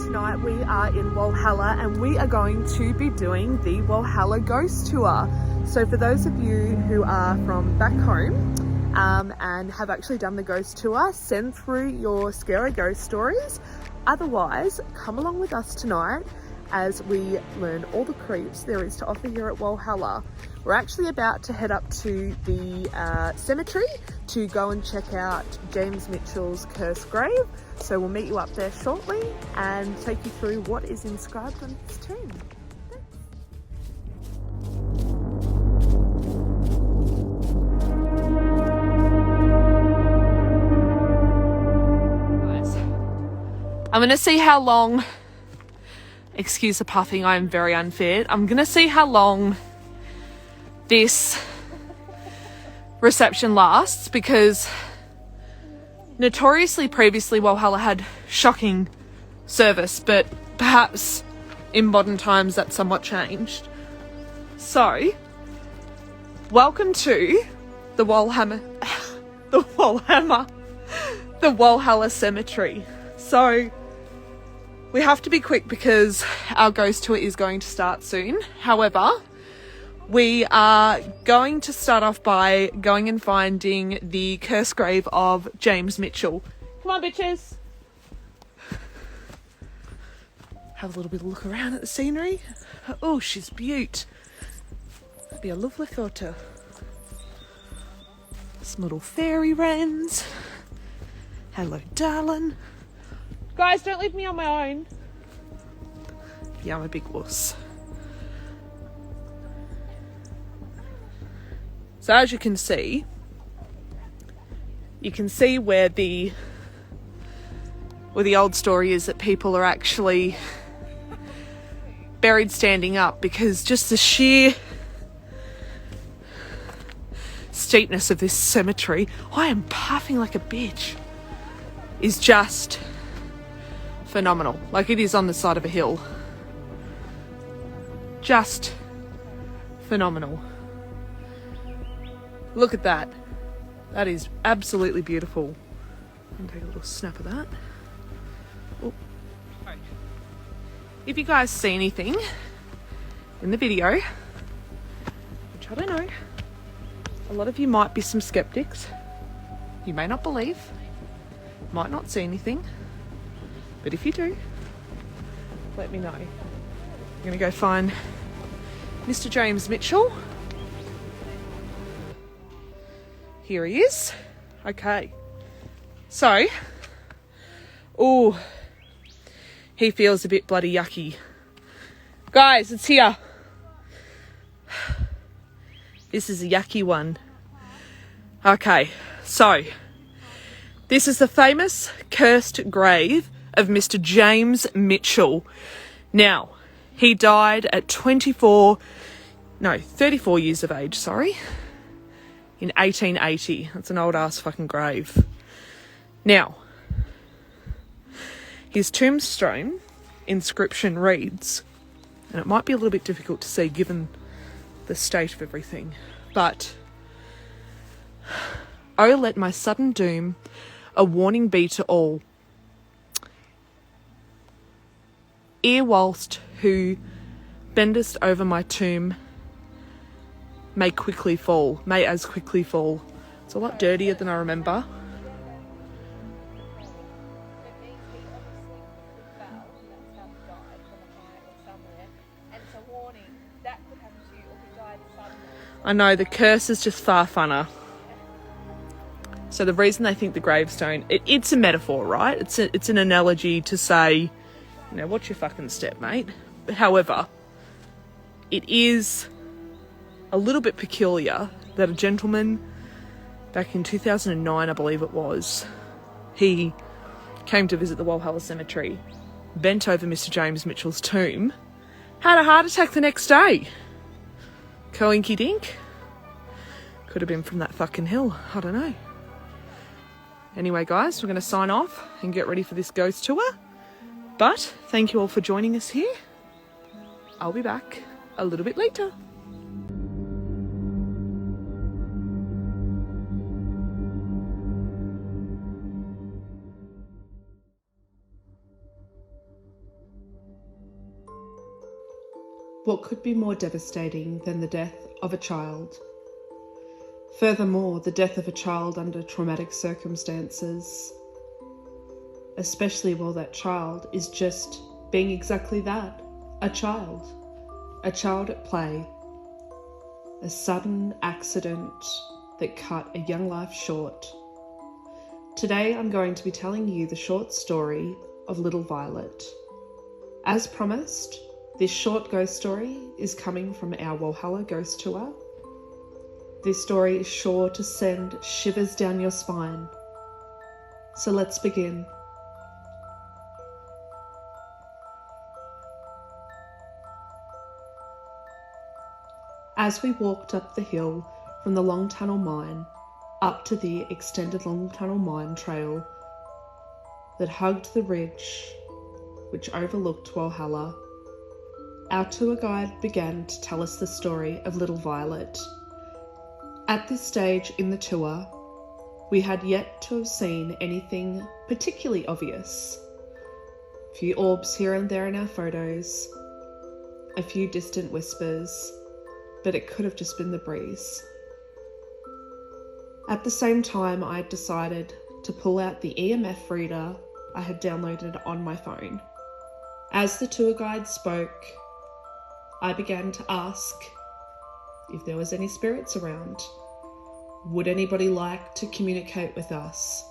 tonight we are in Walhalla and we are going to be doing the Walhalla Ghost Tour. So for those of you who are from back home and have actually done the Ghost Tour, send through your scary ghost stories. Otherwise, come along with us tonight as we learn all the creeps there is to offer here at Walhalla. We're actually about to head up to the cemetery to go and check out James Mitchell's cursed grave. So we'll meet you up there shortly and take you through what is inscribed on his tomb. Guys, I'm gonna see how long, excuse the puffing, I am very unfit. I'm gonna see how long this reception lasts, because notoriously previously Walhalla had shocking service, but perhaps in modern times that's somewhat changed. So, welcome to the Walhalla Cemetery. So, we have to be quick because our ghost tour is going to start soon. However, we are going to start off by going and finding the cursed grave of James Mitchell. Come on, bitches. Have a little bit of a look around at the scenery. Oh, she's beaut. That'd be a lovely photo. Some little fairy wrens. Hello, darling. Guys, don't leave me on my own. Yeah, I'm a big wuss. So as you can see where the old story is that people are actually buried standing up, because just the sheer steepness of this cemetery, I am puffing like a bitch, is just phenomenal. Like, it is on the side of a hill. Just phenomenal. Look at that. That is absolutely beautiful. I'm gonna take a little snap of that. Oh. If you guys see anything in the video, which I don't know, a lot of you might be some skeptics. You may not believe, might not see anything, but if you do, let me know. I'm gonna go find Mr. James Mitchell. Here he is. Okay. So, oh, he feels a bit bloody yucky. Guys, it's here. This is a yucky one. Okay, so this is the famous cursed grave of Mr. James Mitchell. Now, he died at 34 years of age, sorry. In 1880. That's an old ass fucking grave. Now, his tombstone inscription reads, and it might be a little bit difficult to see given the state of everything, but, "Oh, let my sudden doom a warning be to all. Ere whilst who bendest over my tomb may as quickly fall." It's a lot dirtier than I remember. I know, the curse is just far funner. So the reason they think the gravestone, it's a metaphor, right? It's an analogy to say, you know, watch your fucking step, mate. But however, it is a little bit peculiar that a gentleman back in 2009, I believe it was, he came to visit the Walhalla Cemetery, bent over Mr. James Mitchell's tomb, had a heart attack the next day. Coinky dink. Could have been from that fucking hill. I don't know. Anyway, guys, we're going to sign off and get ready for this ghost tour. But thank you all for joining us here. I'll be back a little bit later. What could be more devastating than the death of a child? Furthermore, the death of a child under traumatic circumstances, especially while that child is just being exactly that, a child at play. A sudden accident that cut a young life short. Today I'm going to be telling you the short story of Little Violet. As promised, this short ghost story is coming from our Walhalla Ghost Tour. This story is sure to send shivers down your spine. So let's begin. As we walked up the hill from the Long Tunnel Mine up to the extended Long Tunnel Mine trail that hugged the ridge which overlooked Walhalla, our tour guide began to tell us the story of Little Violet. At this stage in the tour, we had yet to have seen anything particularly obvious. A few orbs here and there in our photos, a few distant whispers, but it could have just been the breeze. At the same time, I had decided to pull out the EMF reader I had downloaded on my phone. As the tour guide spoke, I began to ask if there was any spirits around. Would anybody like to communicate with us,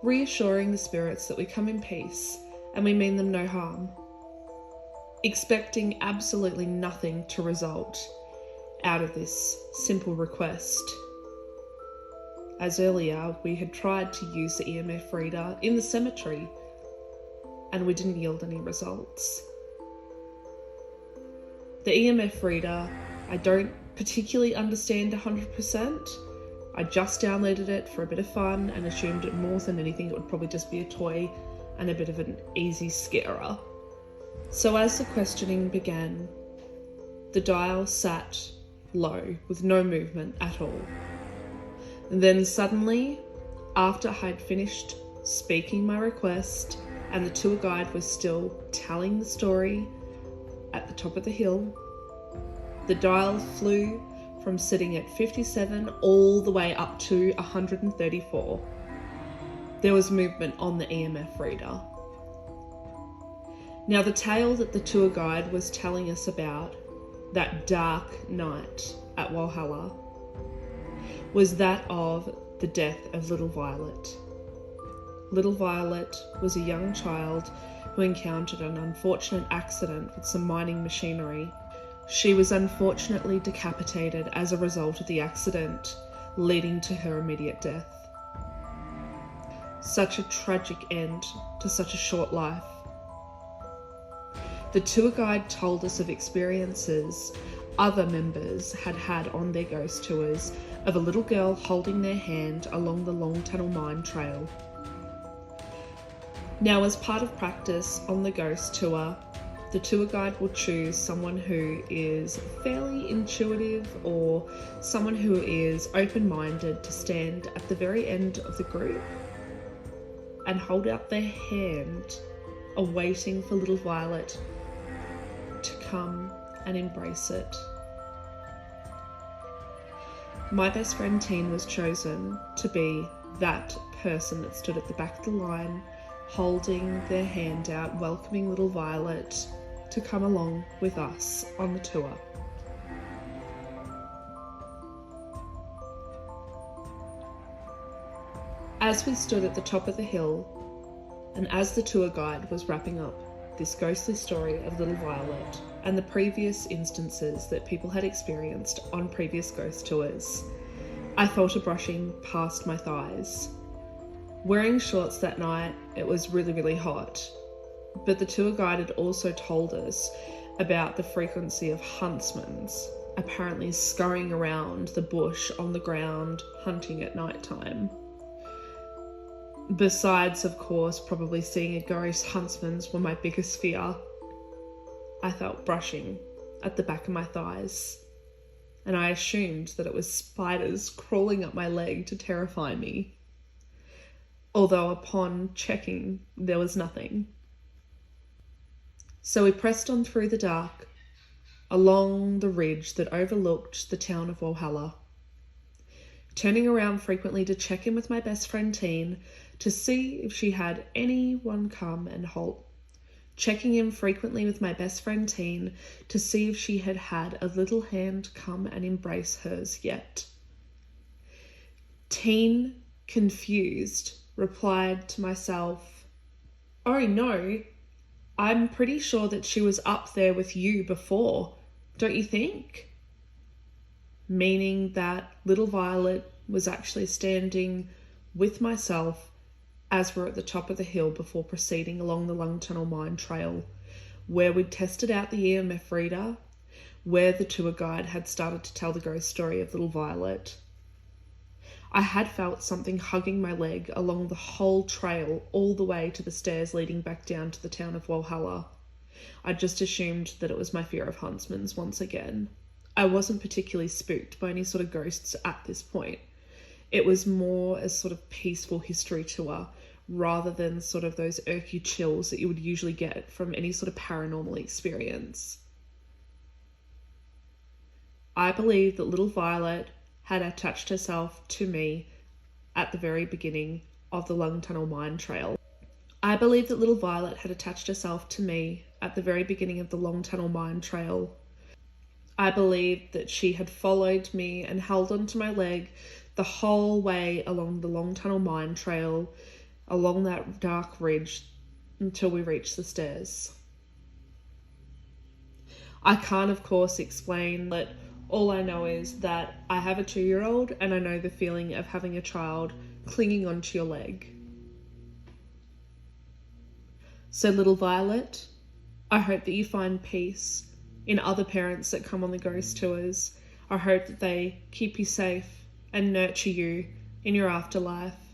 reassuring the spirits that we come in peace and we mean them no harm, expecting absolutely nothing to result out of this simple request. As earlier, we had tried to use the EMF reader in the cemetery and we didn't yield any results. The EMF reader, I don't particularly understand 100%. I just downloaded it for a bit of fun and assumed it more than anything it would probably just be a toy and a bit of an easy scarer. So as the questioning began, the dial sat low with no movement at all. And then suddenly, after I had finished speaking my request and the tour guide was still telling the story at the top of the hill, the dial flew from sitting at 57 all the way up to 134. There was movement on the EMF reader. Now the tale that the tour guide was telling us about that dark night at Walhalla was that of the death of Little Violet. Little Violet was a young child who encountered an unfortunate accident with some mining machinery. She was unfortunately decapitated as a result of the accident, leading to her immediate death. Such a tragic end to such a short life. The tour guide told us of experiences other members had had on their ghost tours of a little girl holding their hand along the Long Tunnel Mine trail. Now, as part of practice on the ghost tour, the tour guide will choose someone who is fairly intuitive or someone who is open-minded to stand at the very end of the group and hold out their hand, awaiting for Little Violet to come and embrace it. My best friend Teen was chosen to be that person that stood at the back of the line, holding their hand out, welcoming Little Violet to come along with us on the tour. As we stood at the top of the hill, and as the tour guide was wrapping up this ghostly story of Little Violet and the previous instances that people had experienced on previous ghost tours, I felt a brushing past my thighs. Wearing shorts that night, it was really, really hot, but the tour guide had also told us about the frequency of huntsmen apparently scurrying around the bush on the ground, hunting at night time. Besides, of course, probably seeing a ghost, huntsmen were my biggest fear. I felt brushing at the back of my thighs, and I assumed that it was spiders crawling up my leg to terrify me. Although upon checking, there was nothing. So we pressed on through the dark, along the ridge that overlooked the town of Walhalla. Turning around frequently to check in with my best friend Teen to see if she had anyone come and halt. Checking in frequently with my best friend Teen to see if she had had a little hand come and embrace hers yet. Teen, confused, replied to myself, "Oh no, I'm pretty sure that she was up there with you before, don't you think?" Meaning that little Violet was actually standing with myself as we're at the top of the hill before proceeding along the Lung Tunnel Mine Trail, where we'd tested out the EMF reader, where the tour guide had started to tell the ghost story of little Violet. I had felt something hugging my leg along the whole trail all the way to the stairs leading back down to the town of Walhalla. I just assumed that it was my fear of huntsmans once again. I wasn't particularly spooked by any sort of ghosts at this point. It was more a sort of peaceful history tour rather than sort of those irky chills that you would usually get from any sort of paranormal experience. I believe that little Violet had attached herself to me at the very beginning of the Lung Tunnel Mine Trail. I believe that little Violet had attached herself to me at the very beginning of the Lung Tunnel Mine Trail. I believed that she had followed me and held onto my leg the whole way along the Long Tunnel Mine Trail, along that dark ridge until we reached the stairs. I can't, of course, explain that. All I know is that I have a 2-year-old and I know the feeling of having a child clinging onto your leg. So little Violet, I hope that you find peace in other parents that come on the ghost tours. I hope that they keep you safe and nurture you in your afterlife.